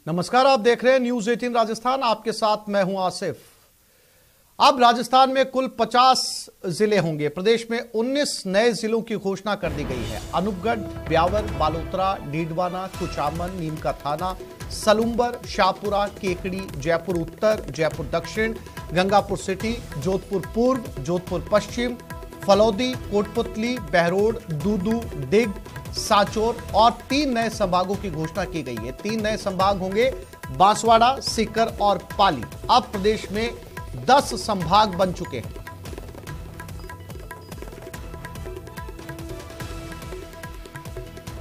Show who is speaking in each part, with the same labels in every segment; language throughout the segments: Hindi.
Speaker 1: नमस्कार, आप देख रहे हैं न्यूज 18 राजस्थान। आपके साथ मैं हूं आसिफ। अब राजस्थान में कुल 50 जिले होंगे। प्रदेश में 19 नए जिलों की घोषणा कर दी गई है। अनूपगढ़, ब्यावर, बालोतरा, डीडवाना, कुचामन, नीमका थाना, सलूंबर, शाहपुरा, केकड़ी, जयपुर उत्तर, जयपुर दक्षिण, गंगापुर सिटी, जोधपुर पूर्व, जोधपुर पश्चिम, फलौदी, कोटपुतली, बहरोड, दूदू, डिग, साचोर और 3 नए संभागों की घोषणा की गई है। 3 नए संभाग होंगे बांसवाड़ा, सीकर और पाली। अब प्रदेश में 10 संभाग बन चुके हैं।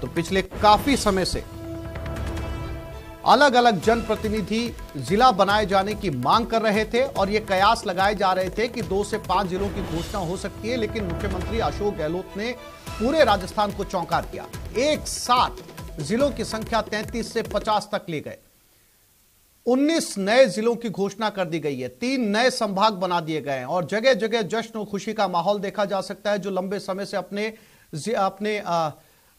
Speaker 1: तो पिछले काफी समय से अलग अलग जनप्रतिनिधि जिला बनाए जाने की मांग कर रहे थे और यह कयास लगाए जा रहे थे कि 2 से 5 जिलों की घोषणा हो सकती है, लेकिन मुख्यमंत्री अशोक गहलोत ने पूरे राजस्थान को चौंका दिया। एक साथ जिलों की संख्या 33 से 50 तक ले गए। 19 नए जिलों की घोषणा कर दी गई है। 3 नए संभाग बना दिए गए हैं और जगह जगह जश्न और खुशी का माहौल देखा जा सकता है। जो लंबे समय से अपने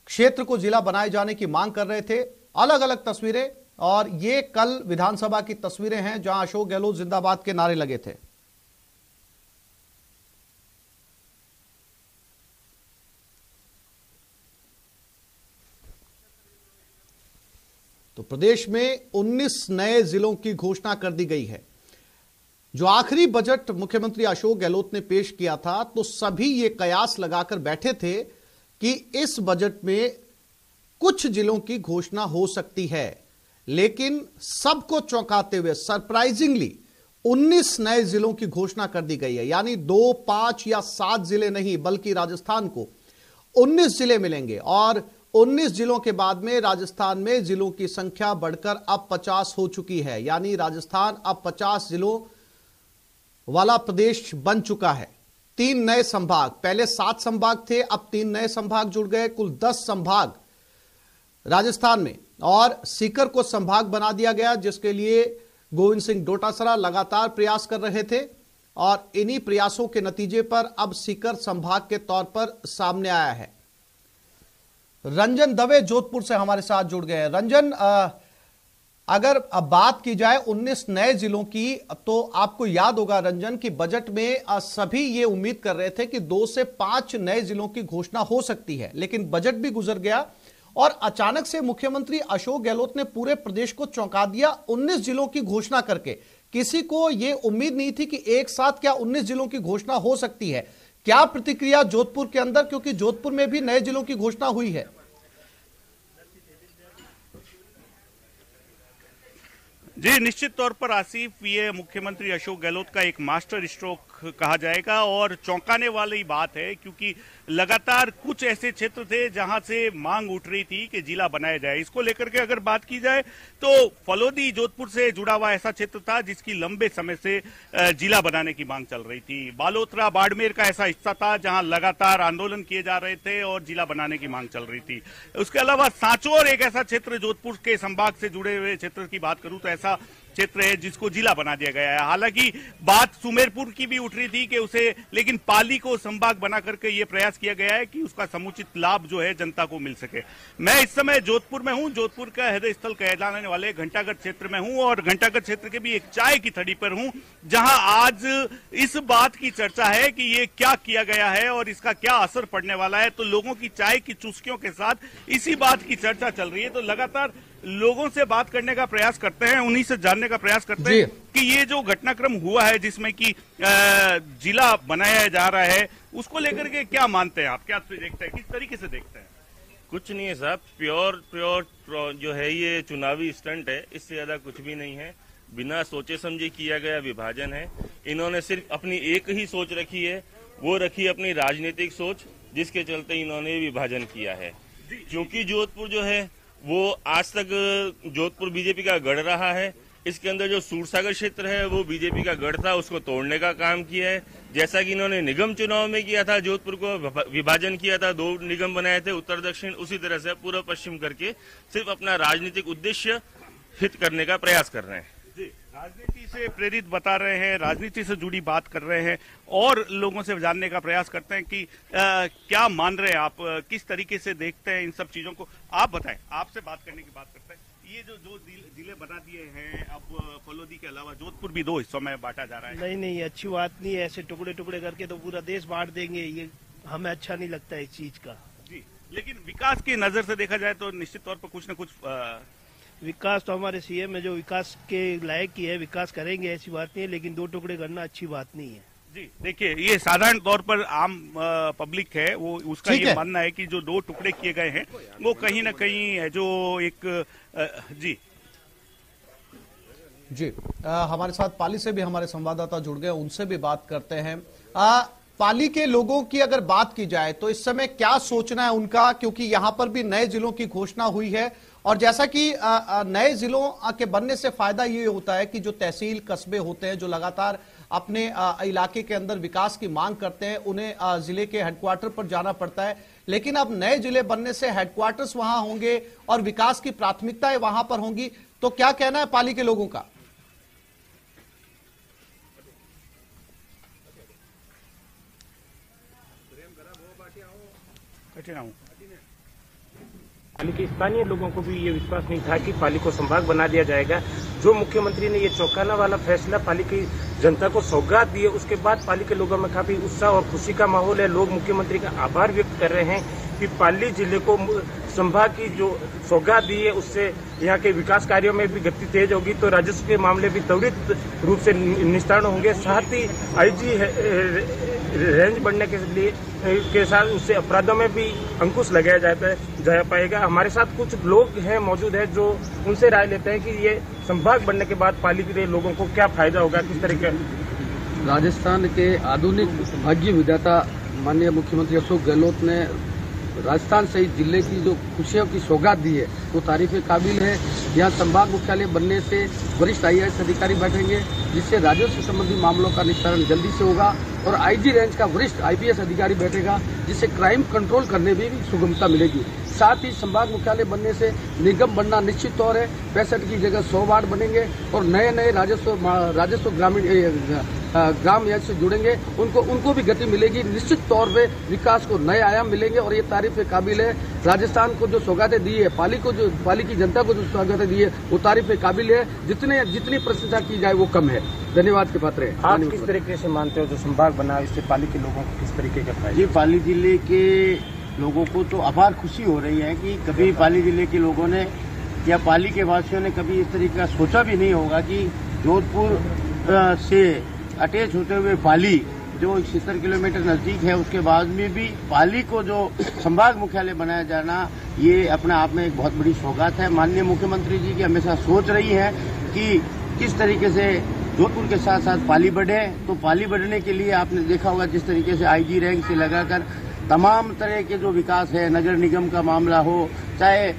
Speaker 1: क्षेत्र को जिला बनाए जाने की मांग कर रहे थे। अलग अलग तस्वीरें, और ये कल विधानसभा की तस्वीरें हैं जहां अशोक गहलोत जिंदाबाद के नारे लगे थे। तो प्रदेश में 19 नए जिलों की घोषणा कर दी गई है। जो आखिरी बजट मुख्यमंत्री अशोक गहलोत ने पेश किया था, तो सभी ये कयास लगाकर बैठे थे कि इस बजट में कुछ जिलों की घोषणा हो सकती है, लेकिन सबको चौंकाते हुए सरप्राइजिंगली 19 नए जिलों की घोषणा कर दी गई है। यानी 2, 5 या 7 जिले नहीं, बल्कि राजस्थान को 19 जिले मिलेंगे और 19 जिलों के बाद में राजस्थान में जिलों की संख्या बढ़कर अब 50 हो चुकी है। यानी राजस्थान अब 50 जिलों वाला प्रदेश बन चुका है। 3 नए संभाग, पहले 7 संभाग थे, अब 3 नए संभाग जुड़ गए। कुल 10 संभाग राजस्थान में, और सीकर को संभाग बना दिया गया, जिसके लिए गोविंद सिंह डोटासरा लगातार प्रयास कर रहे थे और इन्हीं प्रयासों के नतीजे पर अब सीकर संभाग के तौर पर सामने आया है। रंजन दवे जोधपुर से हमारे साथ जुड़ गए हैं। रंजन, अगर अब बात की जाए 19 नए जिलों की, तो आपको याद होगा रंजन कि बजट में सभी ये उम्मीद कर रहे थे कि 2 से 5 नए जिलों की घोषणा हो सकती है, लेकिन बजट भी गुजर गया और अचानक से मुख्यमंत्री अशोक गहलोत ने पूरे प्रदेश को चौंका दिया 19 जिलों की घोषणा करके। किसी को यह उम्मीद नहीं थी कि एक साथ क्या 19 जिलों की घोषणा हो सकती है। क्या प्रतिक्रिया जोधपुर के अंदर, क्योंकि जोधपुर में भी नए जिलों की घोषणा हुई है?
Speaker 2: जी, निश्चित तौर पर आसिफ, ये मुख्यमंत्री अशोक गहलोत का एक मास्टर स्ट्रोक कहा जाएगा और चौंकाने वाली बात है, क्योंकि लगातार कुछ ऐसे क्षेत्र थे जहां से मांग उठ रही थी कि जिला बनाया जाए। इसको लेकर के अगर बात की जाए तो फलौदी जोधपुर से जुड़ा हुआ ऐसा क्षेत्र था जिसकी लंबे समय से जिला बनाने की मांग चल रही थी। बालोतरा, बाड़मेर का ऐसा हिस्सा था जहां लगातार आंदोलन किए जा रहे थे और जिला बनाने की मांग चल रही थी। उसके अलावा सांचौर एक ऐसा क्षेत्र, जोधपुर के संभाग से जुड़े हुए क्षेत्र की बात करूं तो ऐसा क्षेत्र है जिसको जिला बना दिया गया है। हालांकि बात सुमेरपुर की भी उठ रही थी कि उसे, लेकिन पाली को संभाग बना करके ये प्रयास किया गया है कि उसका समुचित लाभ जो है जनता को मिल सके। मैं इस समय जोधपुर में हूं, जोधपुर का हृदय स्थल कहे जाने वाले घंटागढ़ क्षेत्र में हूं और घंटागढ़ क्षेत्र के भी एक चाय की थड़ी पर हूं, जहां आज इस बात की चर्चा है कि ये क्या किया गया है और इसका क्या असर पड़ने वाला है। तो लोगों की चाय की चुस्कियों के साथ इसी बात की चर्चा चल रही है। तो लगातार लोगों से बात करने का प्रयास करते हैं, उन्हीं से जानने का प्रयास करते हैं कि ये जो घटनाक्रम हुआ है जिसमें कि जिला बनाया जा रहा है, उसको लेकर के क्या मानते हैं आप, क्या देखते हैं, किस तरीके से देखते हैं?
Speaker 3: कुछ नहीं है साहब, प्योर जो है ये चुनावी स्टंट है, इससे ज्यादा कुछ भी नहीं है। बिना सोचे समझे किया गया विभाजन है। इन्होंने सिर्फ अपनी एक ही सोच रखी है, वो रखी अपनी राजनीतिक सोच, जिसके चलते इन्होंने विभाजन किया है। क्योंकि जोधपुर जो है वो आज तक जोधपुर बीजेपी का गढ़ रहा है। इसके अंदर जो सूरसागर क्षेत्र है वो बीजेपी का गढ़ था, उसको तोड़ने का काम किया है। जैसा कि इन्होंने निगम चुनाव में किया था, जोधपुर को विभाजन किया था, 2 निगम बनाए थे, उत्तर दक्षिण, उसी तरह से पूर्व पश्चिम करके सिर्फ अपना राजनीतिक उद्देश्य हित करने का प्रयास कर रहे हैं।
Speaker 2: राजनीति से प्रेरित बता रहे हैं, राजनीति से जुड़ी बात कर रहे हैं और लोगों से जानने का प्रयास करते हैं कि क्या मान रहे हैं आप, किस तरीके से देखते हैं इन सब चीजों को। आप बताएं, आपसे बात करने की बात करते हैं, ये जो दो जिले बना दिए हैं, अब फलोदी के अलावा जोधपुर भी 2 हिस्सों में बांटा जा रहा है।
Speaker 4: नहीं, अच्छी बात नहीं है। ऐसे टुकड़े टुकड़े करके तो पूरा देश बांट देंगे, ये हमें अच्छा नहीं लगता इस चीज का।
Speaker 2: जी, लेकिन विकास की नजर से देखा जाए तो निश्चित तौर पर कुछ न कुछ
Speaker 4: विकास तो हमारे सीएम है, जो विकास के लायक ही है, विकास करेंगे, ऐसी बात नहीं है, लेकिन 2 टुकड़े करना अच्छी बात नहीं है।
Speaker 2: जी देखिए, ये साधारण तौर पर आम पब्लिक है, वो उसका ये मानना है कि जो 2 टुकड़े किए गए हैं वो कहीं ना कहीं है जो एक जी
Speaker 1: हमारे साथ पाली से भी हमारे संवाददाता जुड़ गए, उनसे भी बात करते हैं। पाली के लोगों की अगर बात की जाए तो इस समय क्या सोचना है उनका, क्योंकि यहां पर भी नए जिलों की घोषणा हुई है और जैसा कि नए जिलों के बनने से फायदा ये होता है कि जो तहसील कस्बे होते हैं जो लगातार अपने इलाके के अंदर विकास की मांग करते हैं, उन्हें जिले के हेडक्वार्टर पर जाना पड़ता है, लेकिन अब नए जिले बनने से हेडक्वार्टर्स वहां होंगे और विकास की प्राथमिकताएं वहां पर होंगी। तो क्या कहना है पाली के लोगों का?
Speaker 5: पाली के स्थानीय लोगों को भी ये विश्वास नहीं था कि पाली को संभाग बना दिया जाएगा। जो मुख्यमंत्री ने ये चौंकाने वाला फैसला पाली की जनता को सौगात दी है, उसके बाद पाली के लोगों में काफी उत्साह और खुशी का माहौल है। लोग मुख्यमंत्री का आभार व्यक्त कर रहे हैं कि पाली जिले को संभाग की जो सौगात दी है उससे यहाँ के विकास कार्यों में भी गति तेज होगी, तो राजस्व के मामले भी त्वरित रूप से निस्तारण होंगे। साथ ही आईजी रेंज बढ़ने के साथ उससे अपराधों में भी अंकुश लगाया जा पाएगा। हमारे साथ कुछ लोग हैं मौजूद है जो उनसे राय लेते हैं कि ये संभाग बनने के बाद पाली के लोगों को क्या फायदा होगा, किस तरह का।
Speaker 6: राजस्थान के आधुनिक भाग्य विधाता माननीय मुख्यमंत्री अशोक गहलोत ने राजस्थान सहित जिले की जो खुशियों की सौगात दी है वो तारीफ काबिल है। यहाँ संभाग मुख्यालय बनने से वरिष्ठ IAS अधिकारी बैठेंगे, जिससे राजस्व संबंधी मामलों का निस्तारण जल्दी से होगा, और IG रेंज का वरिष्ठ IPS अधिकारी बैठेगा, जिससे क्राइम कंट्रोल करने में भी सुगमता मिलेगी। साथ ही संभाग मुख्यालय बनने से निगम बनना निश्चित तौर है। 65 की जगह 100 वार्ड बनेंगे और नए राजस्व ग्राम याद से जुड़ेंगे, उनको भी गति मिलेगी। निश्चित तौर पे विकास को नए आयाम मिलेंगे और ये तारीफ काबिल है। राजस्थान को जो सौगातें दी है, पाली की जनता को जो सौगातें दी है वो तारीफ काबिल है। जितनी प्रशंसा की जाए वो कम है। धन्यवाद के पात्र है।
Speaker 5: आप किस तरीके से मानते हो जो संभाग बना इससे पाली के लोगों को किस तरीके का फायदा?
Speaker 7: जी, पाली जिले के लोगों को तो अपार खुशी हो रही है कि कभी पाली जिले के लोगों ने या पाली के वासियों ने कभी इस तरीके का सोचा भी नहीं होगा कि जोधपुर से अटैच होते हुए पाली जो 70 किलोमीटर नजदीक है, उसके बाद में भी पाली को जो संभाग मुख्यालय बनाया जाना ये अपने आप में एक बहुत बड़ी सौगात है। माननीय मुख्यमंत्री जी की हमेशा सोच रही है कि किस तरीके से जोधपुर के साथ साथ पाली बढ़े। तो पाली बढ़ने के लिए आपने देखा होगा जिस तरीके से IG रैंक से लगाकर तमाम तरह के जो विकास है, नगर निगम का मामला हो, चाहे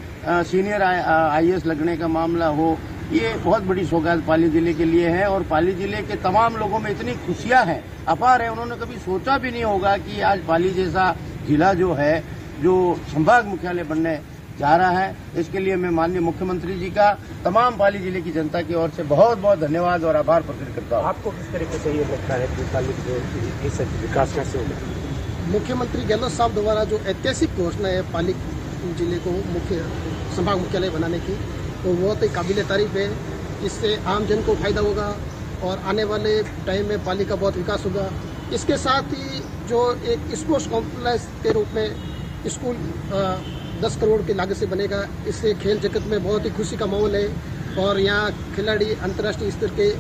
Speaker 7: सीनियर IAS लगने का मामला हो, ये बहुत बड़ी सौगात पाली जिले के लिए है। और पाली जिले के तमाम लोगों में इतनी खुशियां हैं, अपार है। उन्होंने कभी सोचा भी नहीं होगा कि आज पाली जैसा जिला जो है जो संभाग मुख्यालय बनने जा रहा है। इसके लिए मैं माननीय मुख्यमंत्री जी का तमाम पाली जिले की जनता की ओर से बहुत बहुत धन्यवाद और आभार प्रकट करता हूँ।
Speaker 5: आपको किस तरीके से ये लगता है कि पाली के विकास कैसे होगा?
Speaker 8: मुख्यमंत्री गहलोत साहब द्वारा जो ऐतिहासिक घोषणा है पाली जिले को संभाग मुख्यालय बनाने की, तो बहुत ही काबिल तारीफ है। इससे आम जन को फायदा होगा और आने वाले टाइम में पाली का बहुत विकास होगा। इसके साथ ही जो एक स्पोर्ट्स कॉम्प्लेक्स के रूप में स्कूल 10 करोड़ की लागत से बनेगा, इससे खेल जगत में बहुत ही खुशी का माहौल है और यहाँ खिलाड़ी अंतर्राष्ट्रीय स्तर के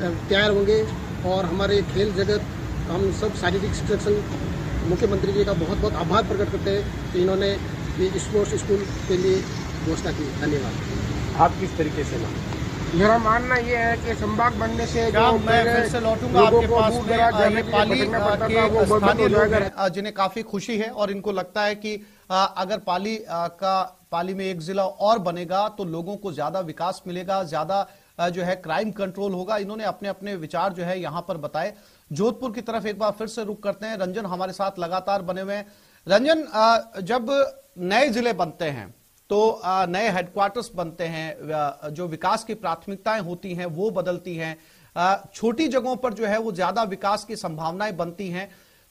Speaker 8: तैयार होंगे। और हमारे खेल जगत, हम सब शारीरिक शिक्षण मुख्यमंत्री जी का बहुत बहुत आभार प्रकट करते हैं कि इन्होंने ये स्पोर्ट्स स्कूल के लिए घोषणा की। धन्यवाद।
Speaker 5: आप किस तरीके से मानते?
Speaker 9: मेरा मानना ये है कि संभाग बनने से
Speaker 1: मैं फिर से लौटूंगा आपके पास में। ये पाली के स्थानीय लोग हैं जिन्हें काफी खुशी है और इनको लगता है कि अगर पाली में एक जिला और बनेगा तो लोगों को ज्यादा विकास मिलेगा, ज्यादा जो है क्राइम कंट्रोल होगा। इन्होंने अपने अपने विचार जो है यहां पर बताए। जोधपुर की तरफ एक बार फिर से रुख करते हैं। रंजन हमारे साथ लगातार बने हुए हैं। रंजन, जब नए जिले बनते हैं तो नए हेडक्वार्टर्स बनते हैं, जो विकास की प्राथमिकताएं होती हैं वो बदलती हैं, छोटी जगहों पर जो है वो ज्यादा विकास की संभावनाएं बनती हैं।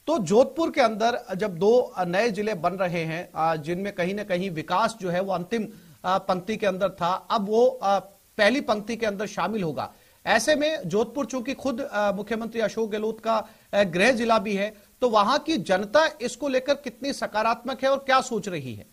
Speaker 1: तो जोधपुर के अंदर जब 2 नए जिले बन रहे हैं जिनमें कहीं ना कहीं विकास जो है वो अंतिम पंक्ति के अंदर था, अब वो पहली पंक्ति के अंदर शामिल होगा। ऐसे में जोधपुर चूंकि खुद मुख्यमंत्री अशोक गहलोत का गृह जिला भी है, तो वहां की जनता इसको लेकर कितनी सकारात्मक है और क्या सोच रही है?